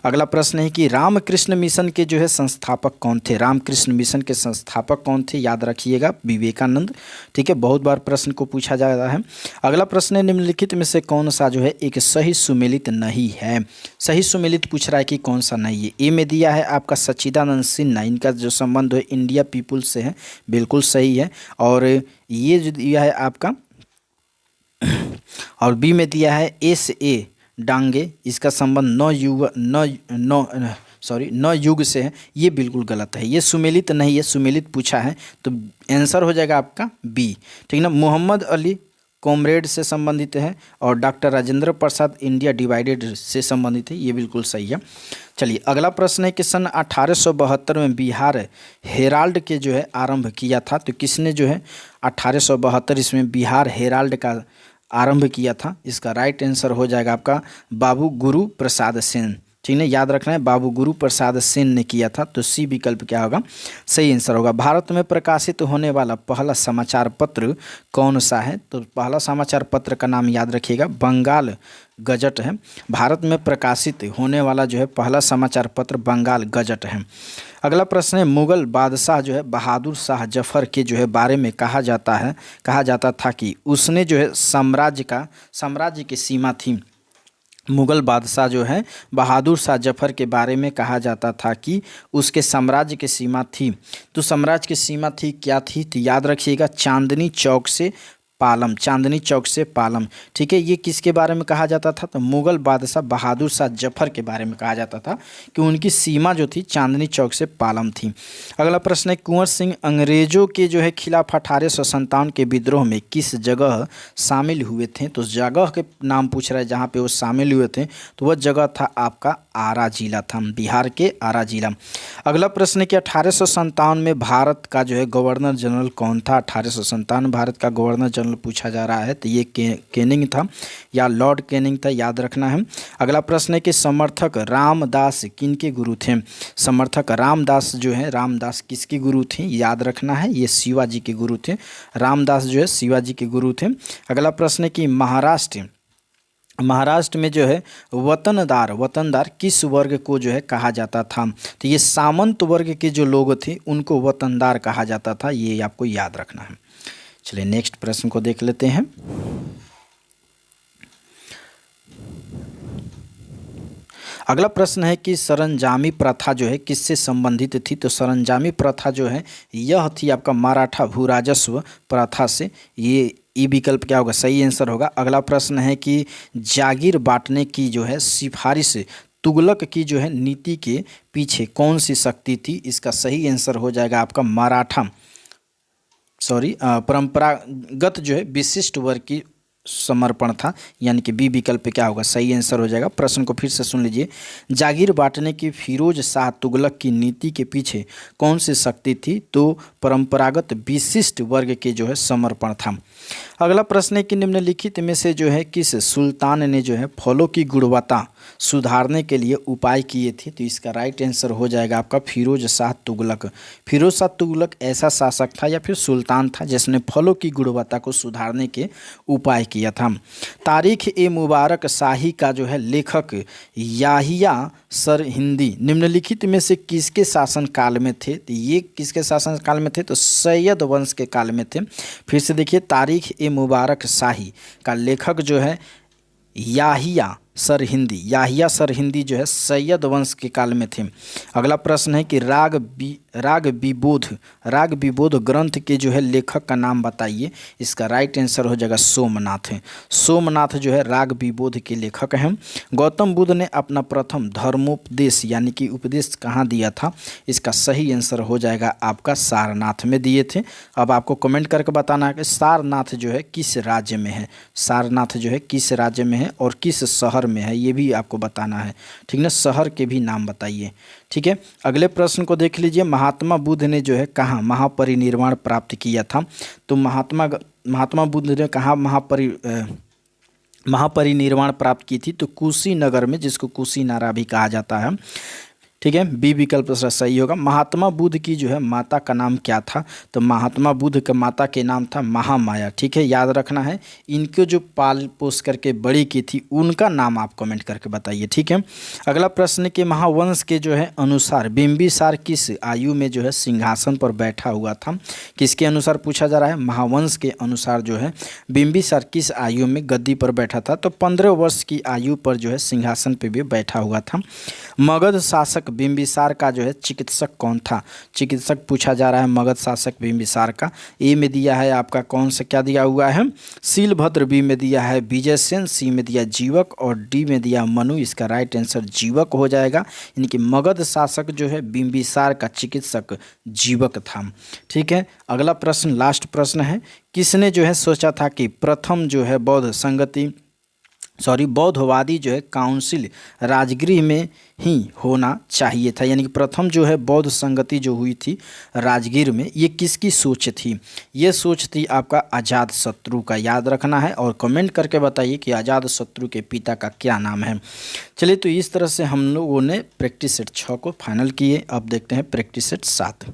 Speaker 1: अगला प्रश्न है कि रामकृष्ण मिशन के जो है संस्थापक कौन थे, रामकृष्ण मिशन के संस्थापक कौन थे, याद रखिएगा विवेकानंद। ठीक है, बहुत बार प्रश्न को पूछा जा रहा है। अगला प्रश्न है निम्नलिखित में से कौन सा जो है एक सही सुमेलित नहीं है, सही सुमेलित पूछ रहा है कि कौन सा नहीं है। ए में दिया है आपका सच्चिदानंद सिन्हा, इनका जो संबंध है इंडिया पीपुल्स से है, बिल्कुल सही है। और ये जो दिया है आपका, और बी में दिया है S.A. डांगे, इसका संबंध नौ युग से है, ये बिल्कुल गलत है, ये सुमेलित नहीं है, सुमेलित पूछा है, तो आंसर हो जाएगा आपका बी। ठीक ना। मोहम्मद अली कॉमरेड से संबंधित है, और doctor Rajendra Prasad India divided से संबंधित है। ये बिल्कुल सही है। चलिए अगला प्रश्न है कि सन 1872 में बिहार हेराल्ड के जो है आरंभ किया था। तो किसने जो है 1872 इसमें बिहार हेराल्ड का आरंभ किया था? इसका राइट आंसर हो जाएगा आपका बाबू गुरु प्रसाद सेन। ठीक है, याद रखना है, बाबू गुरु प्रसाद सेन ने किया था। तो सी विकल्प क्या होगा? सही आंसर होगा। भारत में प्रकाशित होने वाला पहला समाचार पत्र कौन सा है? तो पहला समाचार पत्र का नाम याद रखिएगा, बंगाल गजट है। भारत में प्रकाशित होने वाला जो है पहला समाचार पत्र बंगाल गजट है। अगला प्रश्न है, मुगल बादशाह जो है बहादुर शाह जफर के जो है बारे में कहा जाता था कि उसने जो है साम्राज्य की सीमा थी। मुगल बादशाह जो है बहादुर शाह जफर के बारे में कहा जाता था कि उसके साम्राज्य की सीमा थी। तो साम्राज्य की सीमा थी क्या थी? तो याद रखिएगा, चांदनी चौक से पालम, चांदनी चौक से पालम। ठीक है, ये किसके बारे में कहा जाता था? तो मुगल बादशाह बहादुर शाह जफर के बारे में कहा जाता था कि उनकी सीमा जो थी चांदनी चौक से पालम थी। अगला प्रश्न है, कुंवर सिंह अंग्रेजों के जो है खिलाफ 1857 के विद्रोह में किस जगह शामिल हुए थे? तो जगह के नाम पूछ रहा है जहाँ पे वो शामिल हुए थे, तो वह जगह था आपका आरा जिला था, बिहार के आरा जिला। अगला प्रश्न है कि 1857 में भारत का जो है गवर्नर जनरल कौन था? 1857 भारत का गवर्नर जनरल पूछा जा रहा है, तो ये कैनिंग था या लॉर्ड कैनिंग था, याद रखना है। अगला प्रश्न है कि समर्थक रामदास किनके गुरु थे? समर्थक रामदास जो है, रामदास किसके गुरु थे? याद रखना है, ये शिवाजी के गुरु थे। रामदास जो है शिवाजी के गुरु थे। अगला प्रश्न है कि महाराष्ट्र में जो है वतनदार किस वर्ग को जो है कहा जाता था? तो ये सामंत वर्ग के जो लोग थे उनको वतनदार कहा जाता था, ये आपको याद रखना है। चलिए नेक्स्ट प्रश्न को देख लेते हैं। अगला प्रश्न है कि सरंजामी प्रथा जो है किससे संबंधित थी? तो सरंजामी प्रथा जो है यह थी आपका मराठा भू राजस्व प्रथा से। ये ई विकल्प क्या होगा? सही आंसर होगा। अगला प्रश्न है कि जागीर बांटने की जो है सिफारिश तुगलक की जो है नीति के पीछे कौन सी शक्ति थी? इसका सही आंसर हो जाएगा आपका परंपरागत जो है विशिष्ट वर्ग की समर्पण था, यानी कि बी विकल्प क्या होगा? सही आंसर हो जाएगा। प्रश्न को फिर से सुन लीजिए, जागीर बांटने की फिरोज शाह तुगलक की नीति के पीछे कौन सी शक्ति थी? तो परंपरागत विशिष्ट वर्ग के जो है समर्पण था। अगला प्रश्न है कि निम्नलिखित में से जो है किस सुल्तान ने जो है फलों की गुणवत्ता सुधारने के लिए उपाय किए थे? तो इसका राइट आंसर हो जाएगा आपका फिरोज शाह तुगलक। फिरोज शाह तुगलक ऐसा शासक था या फिर सुल्तान था जिसने फलों की गुणवत्ता को सुधारने के उपाय किया था। तारीख ए मुबारक शाही का जो है लेखक याहिया सरहिंदी निम्नलिखित में से किसके शासन काल में थे? तो ये किसके शासन काल में थे? तो सैयद वंश के काल में थे। फिर से देखिए, तारीख ए मुबारक शाही का लेखक जो है याहिया सरहिंदी जो है सैयद वंश के काल में थे। अगला प्रश्न है कि राग विबोध ग्रंथ के जो है लेखक का नाम बताइए। इसका राइट आंसर हो जाएगा सोमनाथ जो है राग विबोध के लेखक हैं। गौतम बुद्ध ने अपना प्रथम धर्मोपदेश यानी कि उपदेश कहाँ दिया था? इसका सही आंसर हो जाएगा आपका सारनाथ में दिए थे। अब आपको कमेंट करके बताना है कि सारनाथ जो है किस राज्य में है, सारनाथ जो है किस राज्य में है और किस शहर में है, ये भी आपको बताना है। ठीक ना, शहर के भी नाम बताइए। ठीक है, अगले प्रश्न को देख लीजिए, महात्मा बुद्ध ने जो है कहाँ महापरिनिर्वाण प्राप्त किया था? तो महात्मा बुद्ध ने कहाँ महापरिनिर्वाण प्राप्त की थी? तो कुशीनगर में, जिसको कुशीनारा भी कहा जाता है। ठीक है, बी विकल्प सही होगा। महात्मा बुद्ध की जो है माता का नाम क्या था? तो महात्मा बुद्ध के माता के नाम था महामाया। ठीक है, याद रखना है। इनको जो पाल पोस करके बड़ी की थी उनका नाम आप कमेंट करके बताइए। ठीक है, अगला प्रश्न के महावंश के जो है अनुसार बिंबिसार किस आयु में जो है सिंहासन पर बैठा हुआ था? किसके अनुसार पूछा जा रहा है? महावंश के अनुसार जो है बिंबिसार किस आयु में गद्दी पर बैठा था? तो 15 वर्ष की आयु पर जो है सिंहासन पर भी बैठा हुआ था। मगध शासक बिंबिसार का जो है चिकित्सक कौन था? चिकित्सक पूछा जा रहा है मगध शासक बिंबिसार का। ए में दिया है आपका कौन सा क्या दिया हुआ है? शीलभद्र। बी में दिया है विजयसेन। सी में दिया जीवक और डी में दिया मनु। इसका राइट आंसर जीवक हो जाएगा, यानी कि मगध शासक जो है बिंबिसार का चिकित्सक जीवक था। ठीक है, अगला प्रश्न लास्ट प्रश्न है, किसने जो है सोचा था कि प्रथम जो है बौद्धवादी जो है काउंसिल राजगृह में ही होना चाहिए था, यानी कि प्रथम जो है बौद्ध संगति जो हुई थी राजगीर में, ये किसकी सोच थी? ये सोच थी आपका अजात शत्रु का। याद रखना है और कमेंट करके बताइए कि अजात शत्रु के पिता का क्या नाम है। चलिए, तो इस तरह से हम लोगों ने प्रैक्टिस सेट 6 को फाइनल किए। अब देखते हैं प्रैक्टिस सेट 7।